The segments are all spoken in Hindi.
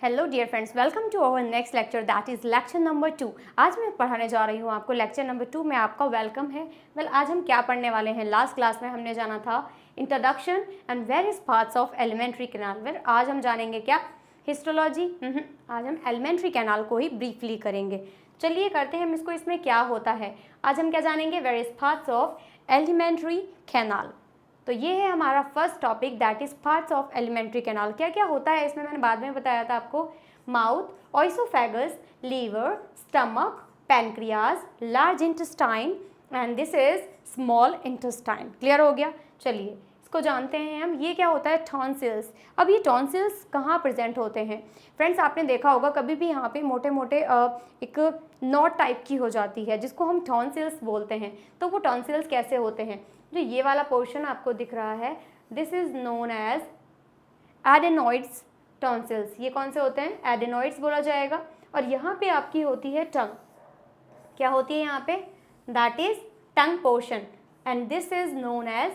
Hello dear friends, welcome to our next lecture that is lecture number 2। आज मैं पढ़ाने जा रही हूँ आपको लेक्चर नंबर 2 में आपका वेलकम है। आज हम क्या पढ़ने वाले हैं? लास्ट क्लास में हमने जाना था introduction and various parts of alimentary canal. आज हम जानेंगे क्या? हिस्टोलॉजी। आज हम एलिमेंट्री कैनाल को ही ब्रीफली करेंगे। चलिए करते हैं हम इसको। इसमें क्या होता है आज हम क्या जानेंगे? Various parts of alimentary canal. तो ये है हमारा first topic that is parts of alimentary canal. क्या क्या होता है इसमें मैंने बाद में बताया था आपको। Mouth, oesophagus, liver, stomach, pancreas, large intestine and this is small intestine. Clear हो गया? चलिए इसको जानते हैं हम। ये क्या होता है? टॉन्सिल्स। अब ये टॉन्सिल्स कहाँ प्रेजेंट होते हैं? फ्रेंड्स आपने देखा होगा कभी भी यहाँ पे मोटे मोटे एक नॉट टाइप की हो जाती है जिसको हम टॉन्सिल्स बोलते हैं। तो वो टॉन्सिल्स कैसे होते हैं? जो ये वाला पोर्शन आपको दिख रहा है, this is known as adenoids tonsils. ये कौन से होते हैं? एडेनॉइड्स बोला जाएगा। और यहाँ पे आपकी होती है टंग। क्या होती है यहाँ पे? That is tongue portion and this is known as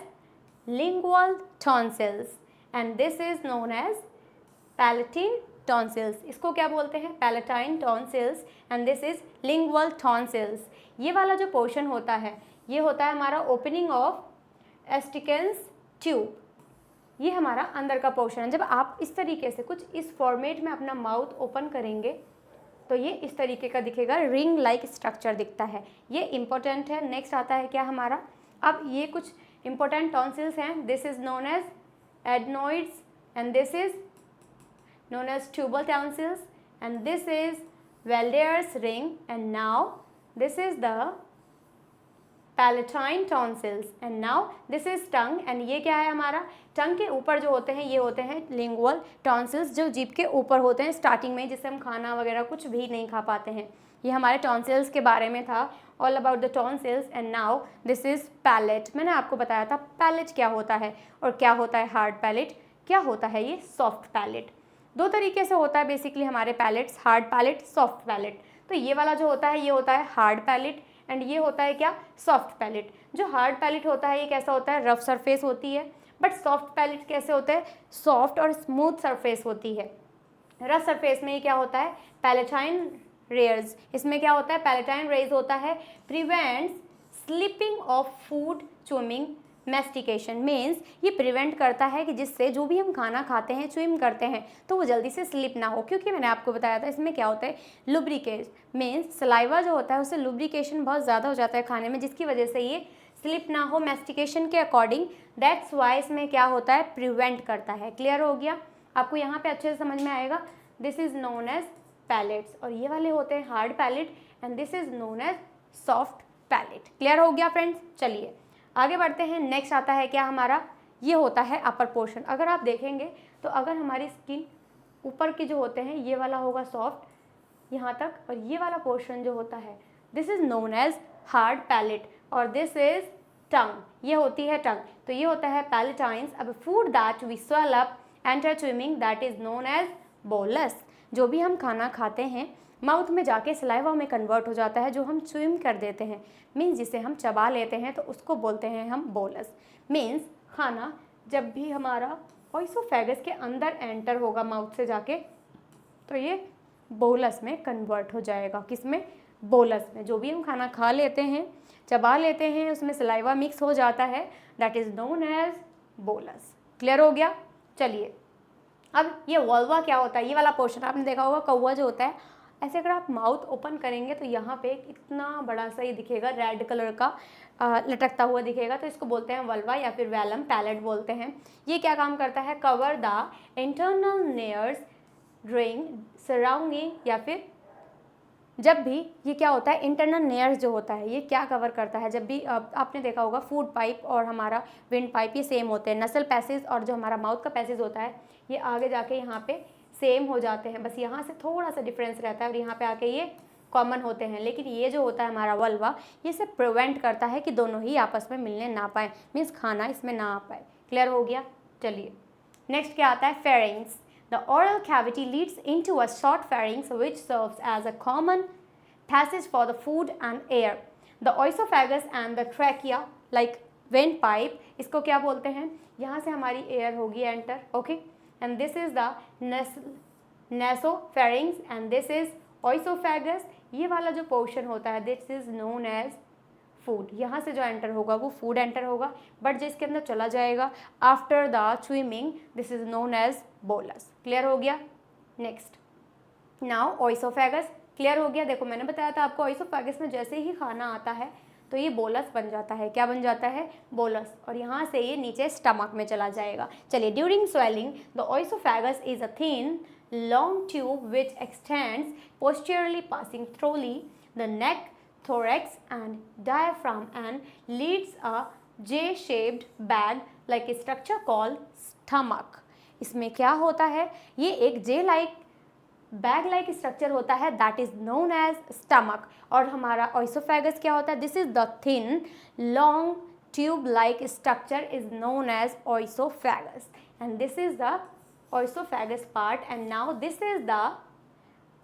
lingual tonsils and this is known as palatine tonsils. इसको क्या बोलते हैं? Palatine tonsils and this is lingual tonsils. ये वाला जो पोर्शन होता है ये होता है हमारा ओपनिंग ऑफ एस्टिकेंस ट्यूब। ये हमारा अंदर का पोर्शन है। जब आप इस तरीके से कुछ इस फॉर्मेट में अपना माउथ ओपन करेंगे तो ये इस तरीके का दिखेगा, रिंग लाइक स्ट्रक्चर दिखता है। ये इंपॉर्टेंट है। नेक्स्ट आता है क्या हमारा? अब ये कुछ इंपॉर्टेंट टॉन्सिल्स हैं। This is known as adenoids and this is known as tubal tonsils and this is Valder's ring and now this is the palatine tonsils and now this is tongue and ये क्या है हमारा? टंग के ऊपर जो होते हैं ये होते हैं lingual tonsils जो जीभ के ऊपर होते हैं स्टार्टिंग में, जिससे हम खाना वगैरह कुछ भी नहीं खा पाते हैं। ये हमारे टॉन्सिल्स के बारे में था, all about the tonsils. And now this is palate. मैंने आपको बताया था पैलेट क्या होता है और क्या होता है हार्ड पैलेट, क्या होता है ये सॉफ्ट पैलेट। दो तरीके से होता है बेसिकली हमारे palates, hard palate, soft palate. तो ये वाला जो होता है ये होता है हार्ड पैलेट एंड ये होता है क्या? Soft palate. जो हार्ड पैलेट होता है ये कैसा होता है? रफ सरफेस होती है। बट सॉफ्ट पैलेट कैसे होता है? सॉफ्ट और स्मूथ सरफेस होती है। रफ सरफेस में ये क्या होता है? Palatine rugae. इसमें क्या होता है? पैलेटाइन रेज होता है। Prevents slipping of food, chewing, mastication. Means ये प्रिवेंट करता है कि जिससे जो भी हम खाना खाते हैं, च्यूइंग करते हैं, तो वो जल्दी से स्लिप ना हो। क्योंकि मैंने आपको बताया था इसमें क्या होता है? लुब्रिकेट। मीन्स सलाइवा जो होता है उससे लुब्रिकेशन बहुत ज़्यादा हो जाता है खाने में, जिसकी वजह से ये स्लिप ना हो मैस्टिकेशन के अकॉर्डिंग। दैट्स वाई इसमें क्या होता है? प्रिवेंट करता है। क्लियर हो गया? आपको यहाँ पे अच्छे से समझ में आएगा। This is known as palates और ये वाले होते हैं hard palate and this is known as soft palate. Clear हो गया फ्रेंड्स? चलिए आगे बढ़ते हैं। नेक्स्ट आता है क्या हमारा? ये होता है अपर पोर्शन। अगर आप देखेंगे तो अगर हमारी स्किन ऊपर के जो होते हैं ये वाला होगा सॉफ्ट यहाँ तक, और ये वाला पोर्शन जो होता है this is known as hard palate और दिस इज टंग। ये होती है टंग। तो ये होता है पैलेटाइन्स। अब food that we swallow up enter swimming that is known as bolus. जो भी हम खाना खाते हैं माउथ में जाके सलाइवा में कन्वर्ट हो जाता है, जो हम स्विम कर देते हैं, मीन्स जिसे हम चबा लेते हैं, तो उसको बोलते हैं हम बोलस। मीन्स खाना जब भी हमारा ऑइसोफेगस के अंदर एंटर होगा माउथ से जाके तो ये बोलस में कन्वर्ट हो जाएगा। किस में? बोलस में। जो भी हम खाना खा लेते हैं, चबा लेते हैं, उसमें सलाइवा मिक्स हो जाता है, that is known as bolus. Clear हो गया? चलिए अब ये वल्वा क्या होता है? ये वाला पोर्शन आपने देखा होगा, कौवा जो होता है ऐसे अगर आप माउथ ओपन करेंगे तो यहाँ पे इतना बड़ा सा ये दिखेगा, रेड कलर का लटकता हुआ दिखेगा, तो इसको बोलते हैं वल्वा या फिर वैलम पैलेट बोलते हैं। ये क्या काम करता है? Cover the internal नेयर्स ring surrounding, या फिर जब भी ये क्या होता है? इंटरनल नेयर्स जो होता है ये क्या कवर करता है? जब भी आपने देखा होगा फूड पाइप और हमारा विंड पाइप ये सेम होते हैं। नसल पैसेज और जो हमारा माउथ का पैसेज होता है ये आगे जाके यहाँ पे सेम हो जाते हैं, बस यहाँ से थोड़ा सा डिफरेंस रहता है और यहाँ पे आके ये कॉमन होते हैं। लेकिन ये जो होता है हमारा वल्वा ये से प्रिवेंट करता है कि दोनों ही आपस में मिलने ना पाए, मीन्स खाना इसमें ना आ पाए। क्लियर हो गया? चलिए नेक्स्ट क्या आता है? Pharynx. The oral cavity leads into a short pharynx which serves as a common passage for the food and air. The oesophagus and the trachea like vent pipe, इसको क्या बोलते हैं? यहाँ से हमारी एयर होगी enter, okay, and this is the nasopharynx and this is oesophagus. ये वाला जो पोर्शन होता है this is known as food. यहाँ से जो एंटर होगा वो फूड एंटर होगा, बट जिसके अंदर चला जाएगा after the swimming this is known as bolus. Clear हो गया. Next now oesophagus. क्लियर हो गया. देखो मैंने बताया था आपको ओइसोफेगस में जैसे ही खाना आता है तो ये बोलस बन जाता है. क्या बन जाता है? बोलस. और यहाँ से ये नीचे स्टमक में चला जाएगा. चलिए, during swelling the oesophagus is a thin long tube which extends posteriorly passing through the neck, thorax and diaphragm and leads a J-shaped bag like a structure called stomach. इसमें क्या होता है? ये एक J-like बैग लाइक स्ट्रक्चर होता है that is known as stomach. और हमारा ओइसोफेगस क्या होता है? This is the thin long tube like structure is known as oesophagus and this is the oesophagus part and now this is the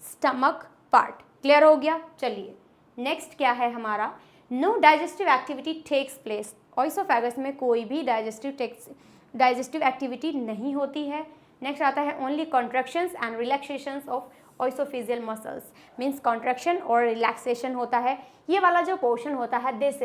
stomach part. Clear हो गया. चलिए नेक्स्ट क्या है हमारा? No digestive activity takes place. Oesophagus में कोई भी डाइजेस्टिव एक्टिविटी नहीं होती है. नेक्स्ट आता है only contractions and relaxations of oesophageal muscles. Means contraction और रिलैक्सेशन होता है. ये वाला जो पोर्शन होता है this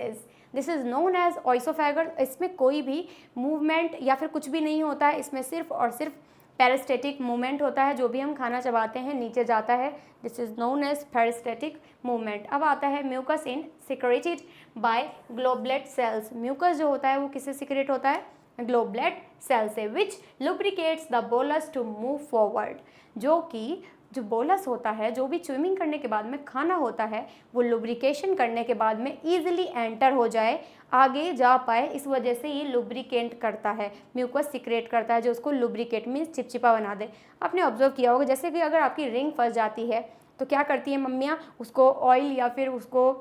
is known as oesophagus. इसमें कोई भी मूवमेंट या फिर कुछ भी नहीं होता है. इसमें सिर्फ और सिर्फ पेरिस्टेटिक मूवमेंट होता है. जो भी हम खाना चबाते हैं नीचे जाता है. This is known as peristaltic movement. अब आता है mucus in secreted by goblet cells. Mucus जो होता है वो किससे सिक्रेट होता है? ग्लोबुलेट सेल से. Which lubricates the bolus to move forward. जो कि जो बोलस होता है, जो भी स्विमिंग करने के बाद में खाना होता है, वो लुब्रिकेशन करने के बाद में ईजिली एंटर हो जाए, आगे जा पाए. इस वजह से ये लुब्रिकेट करता है, म्यूकस सिक्रेट करता है जो उसको लुब्रिकेट मीन्स चिपचिपा बना दे. आपने ऑब्जर्व किया होगा जैसे कि अगर आपकी रिंग फंस जाती है तो क्या करती है मम्मियाँ? उसको ऑयल या फिर उसको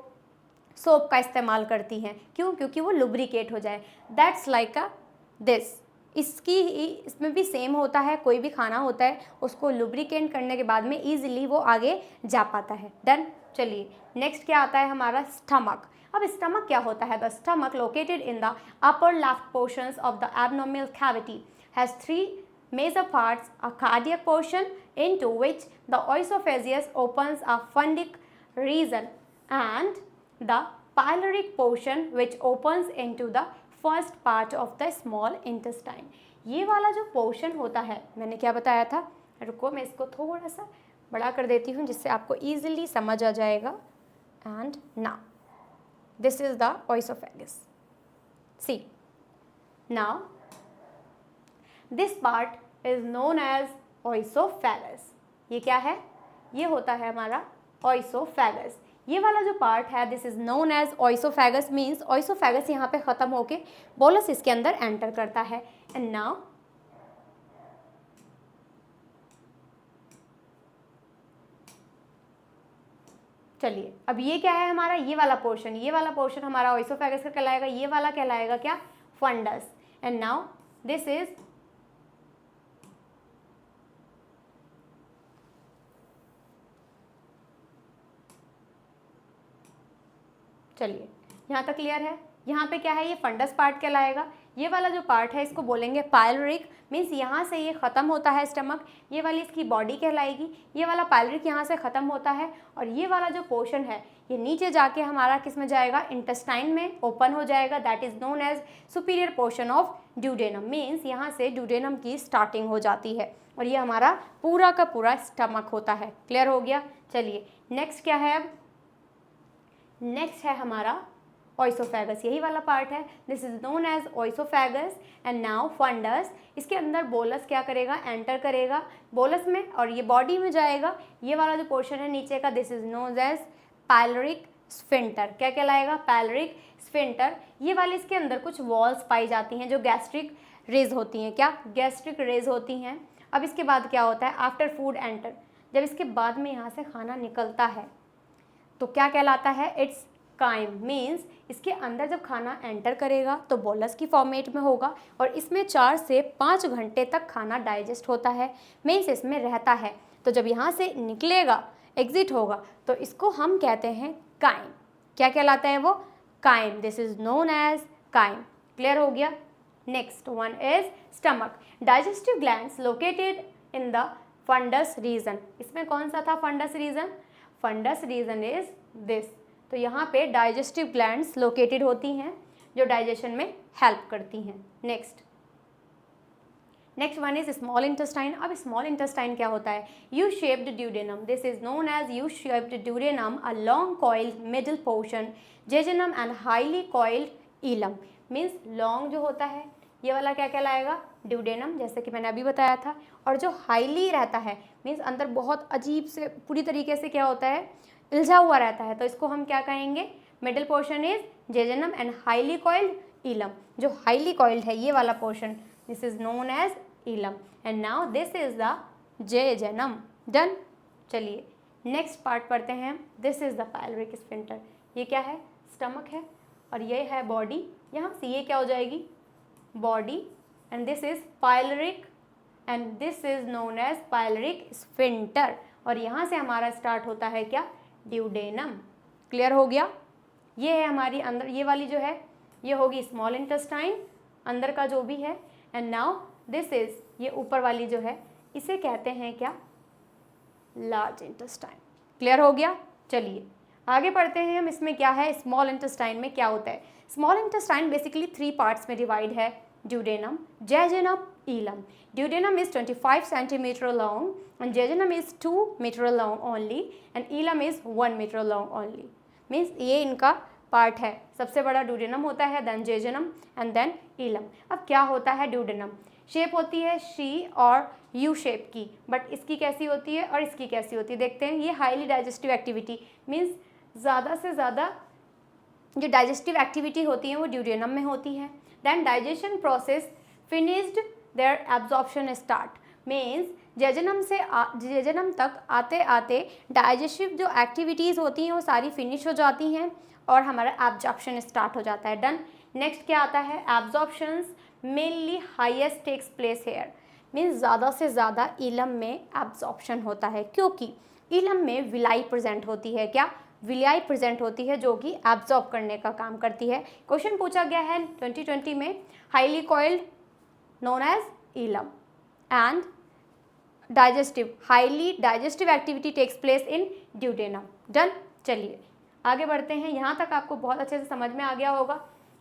सोप का इस्तेमाल करती हैं. क्यों? क्योंकि वो लुब्रिकेट हो जाए. That's like a this. इसमें भी सेम होता है. कोई भी खाना होता है उसको लुब्रिकेट करने के बाद में ईजिली वो आगे जा पाता है. डन. चलिए नेक्स्ट क्या आता है हमारा? स्टमक. अब स्टमक क्या होता है? The stomach located in the upper left portions of the abdominal cavity has 3 major parts: a cardiac portion into which the oesophagus opens a fundic region and the pyloric portion which opens into the first part of the small intestine. ये वाला जो पोर्शन होता है, मैंने क्या बताया था? रुको मैं इसको थोड़ा सा बड़ा कर देती हूँ जिससे आपको ईजिली समझ आ जाएगा. And now this is the oesophagus. See now this part is known as oesophagus. ये क्या है? ये होता है हमारा ओइसोफेगस. ये वाला जो पार्ट है this is known as oesophagus. Means oesophagus यहाँ पे खत्म होके बोलस इसके अंदर एंटर करता है. एंड नाउ चलिए अब ये क्या है हमारा? ये वाला पोर्शन. ये वाला पोर्शन हमारा ओइसोफेगस का कहलाएगा. ये वाला कहलाएगा क्या? Fundus. And now this is चलिए यहाँ तक क्लियर है. यहाँ पे क्या है? ये फंडस पार्ट कहलाएगा. ये वाला जो पार्ट है इसको बोलेंगे पायलोरिक. मीन्स यहाँ से ये ख़त्म होता है स्टमक. ये वाली इसकी बॉडी कहलाएगी. ये वाला पायलोरिक यहाँ से ख़त्म होता है और ये वाला जो पोर्शन है ये नीचे जाके हमारा किस में जाएगा? इंटेस्टाइन में ओपन हो जाएगा. That is known as superior portion of duodenum. Means यहाँ से ड्यूडेनम की स्टार्टिंग हो जाती है और ये हमारा पूरा का पूरा स्टमक होता है. क्लियर हो गया. चलिए नेक्स्ट क्या है? अब नेक्स्ट है हमारा ओइसोफेगस. यही वाला पार्ट है. This is known as oesophagus. And now fundus. इसके अंदर बोलस क्या करेगा? एंटर करेगा बोलस में और ये बॉडी में जाएगा. ये वाला जो पोर्शन है नीचे का this is known as pyloric sphincter. क्या कहलाएगा? Pyloric sphincter. ये वाले इसके अंदर कुछ वॉल्स पाई जाती हैं जो गैस्ट्रिक रेज होती हैं. क्या? गैस्ट्रिक रेज होती हैं. अब इसके बाद क्या होता है? After food enter. जब इसके बाद में यहाँ से खाना निकलता है तो क्या कहलाता है? It's crime. मीन्स इसके अंदर जब खाना एंटर करेगा तो बोलस की फॉर्मेट में होगा और इसमें 4 से 5 घंटे तक खाना डाइजेस्ट होता है. मीन्स इसमें रहता है. तो जब यहाँ से निकलेगा, एग्जिट होगा, तो इसको हम कहते हैं काइम. क्या कहलाता है वो? Chyme. This is known as chyme. Clear हो गया. Next one is stomach. Digestive glands located in the fundus region. इसमें कौन सा था fundus region? Fundus region is this. तो यहाँ पे डाइजेस्टिव ग्लैंड्स लोकेटेड होती हैं जो डाइजेशन में हेल्प करती हैं। Next one is small intestine. अब स्मॉल इंटेस्टाइन क्या होता है? U shaped duodenum, this is known as U shaped duodenum, a long coiled middle portion, jejunum and highly coiled ileum. Means long जो होता है ये वाला क्या कहलाएगा? ड्यूडेनम, जैसे कि मैंने अभी बताया था। और जो हाईली रहता है मीन्स अंदर बहुत अजीब से पूरी तरीके से क्या होता है, उलझा हुआ रहता है, तो इसको हम क्या कहेंगे? Middle portion is jejunum and highly coiled ileum. जो हाईली कॉइल्ड है ये वाला portion, this is known as ileum and now this is the jejunum. Done. चलिए नेक्स्ट पार्ट पढ़ते हैं। This is the pyloric sphincter. ये क्या है? स्टमक है और ये है बॉडी। यहाँ से ये क्या हो जाएगी? Body and this is pyloric and this is known as pyloric sphincter. और यहाँ से हमारा स्टार्ट होता है क्या? ड्यूडेनम। क्लियर हो गया? ये है हमारी अंदर, ये वाली जो है ये होगी स्मॉल इंटेस्टाइन, अंदर का जो भी है। एंड नाउ दिस इज, ये ऊपर वाली जो है इसे कहते हैं क्या? Large intestine. क्लियर हो गया? चलिए आगे पढ़ते हैं हम। इसमें क्या है? स्मॉल इंटेस्टाइन में क्या होता है? स्मॉल इंटेस्टाइन बेसिकली 3 पार्ट्स में डिवाइड है, ड्यूडेनम, जेजुनम, इलम. Duodenum is 25 centimeter long and jejunum is 2 meter long only and ileum is 1 meter long only. Means ये इनका पार्ट है। सबसे बड़ा ड्यूडेनम होता है, देन जेजुनम एंड देन इलम। अब क्या होता है ड्यूडेनम? शेप होती है शी और यू शेप की, बट इसकी कैसी होती है और इसकी कैसी होती है देखते हैं। ये हाईली डाइजेस्टिव एक्टिविटी मीन्स ज़्यादा से ज़्यादा जो डाइजेस्टिव एक्टिविटी होती है वो ड्यूडेनम में होती है। Then digestion process finished, there absorption start. Means jejunum तक आते आते डाइजेस्टिव जो एक्टिविटीज़ होती हैं वो सारी फिनिश हो जाती हैं और हमारा एब्जॉर्प्शन स्टार्ट हो जाता है। डन। नेक्स्ट क्या आता है? Absorptions mainly highest takes place here. Means ज़्यादा से ज़्यादा इलम में एब्जॉर्प्शन होता है क्योंकि इलम में विलाई प्रेजेंट होती है। क्या? विलाई प्रेजेंट होती है जो कि एब्जॉर्ब करने का काम करती है। क्वेश्चन पूछा गया है 2020 में, highly coiled known as ileum and highly digestive activity takes place in duodenum. Done. चलिए आगे बढ़ते हैं। यहाँ तक आपको बहुत अच्छे से समझ में आ गया होगा।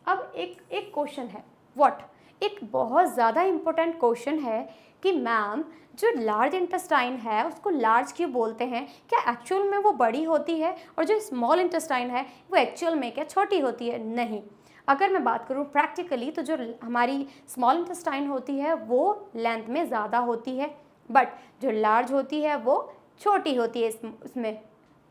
अब एक क्वेश्चन है, व्हाट? एक बहुत ज़्यादा इम्पोर्टेंट क्वेश्चन है कि मैम जो लार्ज इंटेस्टाइन है उसको लार्ज क्यों बोलते हैं? क्या एक्चुअल में वो बड़ी होती है और जो स्मॉल इंटेस्टाइन है वो एक्चुअल में क्या छोटी होती है? नहीं। अगर मैं बात करूँ प्रैक्टिकली तो जो हमारी स्मॉल इंटेस्टाइन होती है वो लेंथ में ज़्यादा होती है, बट जो लार्ज होती है वो छोटी होती है इसमें।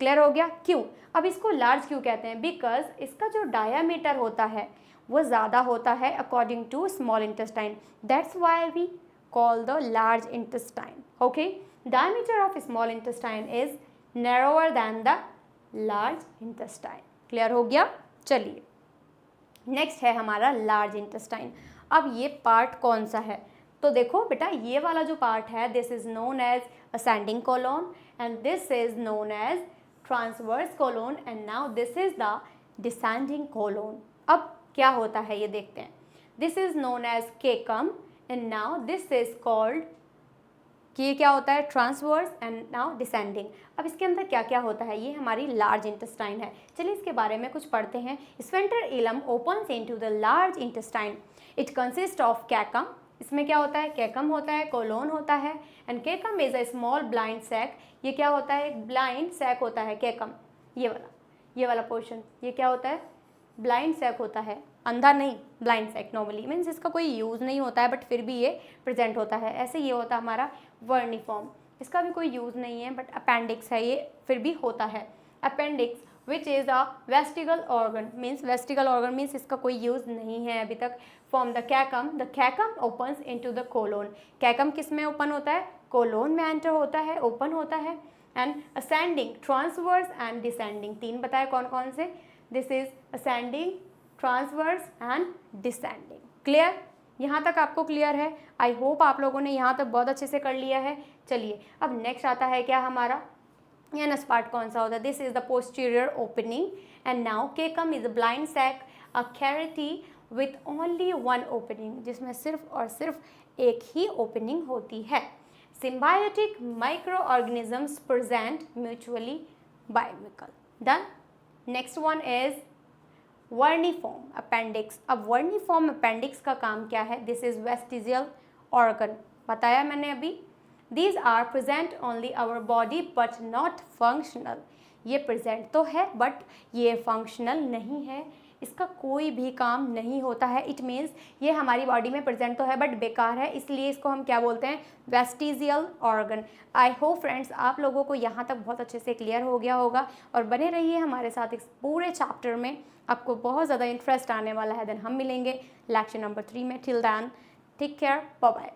क्लियर हो गया? क्यों? अब इसको लार्ज क्यों कहते हैं? बिकॉज इसका जो डायामीटर होता है वो ज़्यादा होता है according to small intestine, that's why we call the large intestine. Okay, diameter of small intestine is narrower than the large intestine. Clear हो गया? चलिए नेक्स्ट है हमारा लार्ज इंटेस्टाइन. अब ये पार्ट कौन सा है? तो देखो बेटा, ये वाला जो पार्ट है this is known as ascending colon and this is known as transverse colon and now this is the descending colon. अब क्या होता है ये देखते हैं. This is known as caecum and now this is called कि ये क्या होता है ट्रांसवर्स एंड नाउ डिसेंडिंग. अब इसके अंदर क्या क्या होता है? ये हमारी लार्ज इंटेस्टाइन है. चलिए इसके बारे में कुछ पढ़ते हैं. Sphincter ileum opens into the large intestine. It consist of caecum. इसमें क्या होता है? कैकम होता है, कोलोन होता है and caecum is a small blind sac. ये क्या होता है? एक ब्लाइंड सैक होता है कैकम. ये वाला पोर्शन ये क्या होता है? ब्लाइंड सैक होता है. अंधा नहीं, ब्लाइंड सैक नॉर्मली मीन्स इसका कोई यूज़ नहीं होता है बट फिर भी ये प्रेजेंट होता है. ऐसे ये होता है हमारा वर्निफॉर्म. इसका भी कोई यूज़ नहीं है बट अपेंडिक्स है, ये फिर भी होता है. Appendix which is a vestigial organ. Means vestigial organ means इसका कोई यूज़ नहीं है अभी तक. From the caecum opens into the colon. Caecum किस में ओपन होता है? कोलोन में एंटर होता है, ओपन होता है. And ascending, transverse and descending. तीन बताए कौन कौन से? This is ascending, transverse and descending. Clear? यहाँ तक आपको क्लियर है? आई होप आप लोगों ने यहाँ तक बहुत अच्छे से कर लिया है. चलिए अब नेक्स्ट आता है क्या हमारा एनस पार्ट कौन सा होता है? This is the posterior opening and now caecum is a blind sac, a cavity with only one opening, जिसमें सिर्फ और सिर्फ एक ही ओपनिंग होती है. Symbiotic microorganisms present mutually biochemical. Done. Next one is vermiform appendix. अब वर्निफॉर्म अपेंडिक्स का काम क्या है? दिस इज वेस्टिजियल ऑर्गन, बताया मैंने अभी। These are present only our body but not functional. ये प्रेजेंट तो है बट ये फंक्शनल नहीं है, इसका कोई भी काम नहीं होता है। इट मीन्स ये हमारी बॉडी में प्रेजेंट तो है बट बेकार है, इसलिए इसको हम क्या बोलते हैं? Vestigial organ. I hope friends आप लोगों को यहाँ तक बहुत अच्छे से क्लियर हो गया होगा, और बने रहिए हमारे साथ इस पूरे चैप्टर में, आपको बहुत ज़्यादा इंटरेस्ट आने वाला है। देन हम मिलेंगे लेक्चर नंबर 3 में। Till then take care, bye bye.